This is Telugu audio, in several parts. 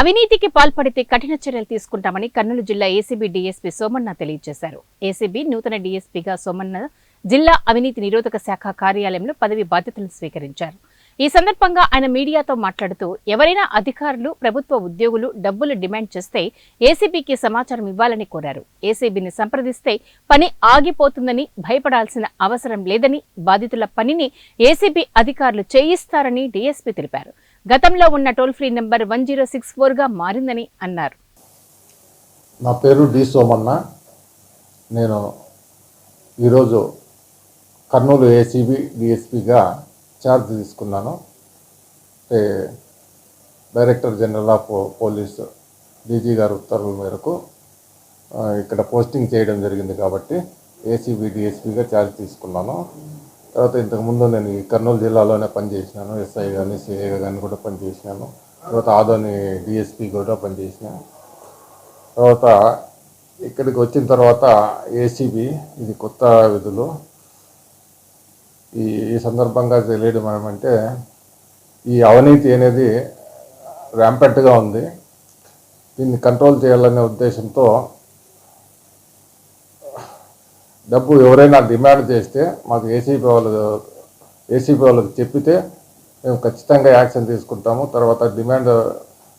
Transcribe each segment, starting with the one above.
అవినీతికి పాల్పడితే కఠిన చర్యలు తీసుకుంటామని కర్నూలు జిల్లా ఏసీబీ డీఎస్పీ సోమన్న తెలియజేశారు. ఏసీబీ నూతన డీఎస్పీగా సోమన్న జిల్లా అవినీతి నిరోధక శాఖ కార్యాలయంలో పదవి బాధ్యతలు స్వీకరించారు. ఈ సందర్భంగా ఆయన మీడియాతో మాట్లాడుతూ ఎవరైనా అధికారులు, ప్రభుత్వ ఉద్యోగులు డబ్బులు డిమాండ్ చేస్తే ఏసీబీకి సమాచారం ఇవ్వాలని కోరారు. ఏసీబీని సంప్రదిస్తే పని ఆగిపోతుందని భయపడాల్సిన అవసరం లేదని, బాధితుల పనిని ఏసీబీ అధికారులు చేయిస్తారని డీఎస్పీ తెలిపారు. గతంలో ఉన్న టోల్ ఫ్రీ నెంబర్ 1064గా మారిందని అన్నారు. నా పేరు డి సోమన్న. నేను ఈరోజు కర్నూలు ఏసీబీ డిఎస్పీగా ఛార్జ్ తీసుకున్నాను. Director general of police DG గారి ఉత్తర్వుల మేరకు ఇక్కడ పోస్టింగ్ చేయడం జరిగింది కాబట్టి ఏసీబీ డిఎస్పీగా ఛార్జ్ తీసుకున్నాను. తర్వాత ఇంతకుముందు నేను ఈ కర్నూలు జిల్లాలోనే పనిచేసినాను. ఎస్ఐ కానీ సిఐ కానీ కూడా పనిచేసినాను. తర్వాత ఆదోని డిఎస్పీ కూడా పనిచేసినాను. తర్వాత ఇక్కడికి వచ్చిన తర్వాత ఏసీబీ ఇది కొత్త విధులు. ఈ సందర్భంగా తెలియడం ఏమంటే ఈ అవినీతి అనేది ర్యాంపెంట్గా ఉంది. దీన్ని కంట్రోల్ చేయాలనే ఉద్దేశంతో డబ్బు ఎవరైనా డిమాండ్ చేస్తే మాకు ఏసీబీ వాళ్ళకి చెప్పితే మేము ఖచ్చితంగా యాక్షన్ తీసుకుంటాము. తర్వాత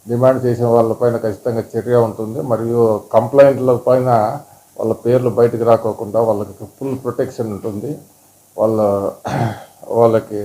డిమాండ్ చేసిన వాళ్ళపైన ఖచ్చితంగా చర్య ఉంటుంది. మరియు కంప్లైంట్ల పైన వాళ్ళ పేర్లు బయటకు రాకోకుండా వాళ్ళకి ఫుల్ ప్రొటెక్షన్ ఉంటుంది. వాళ్ళకి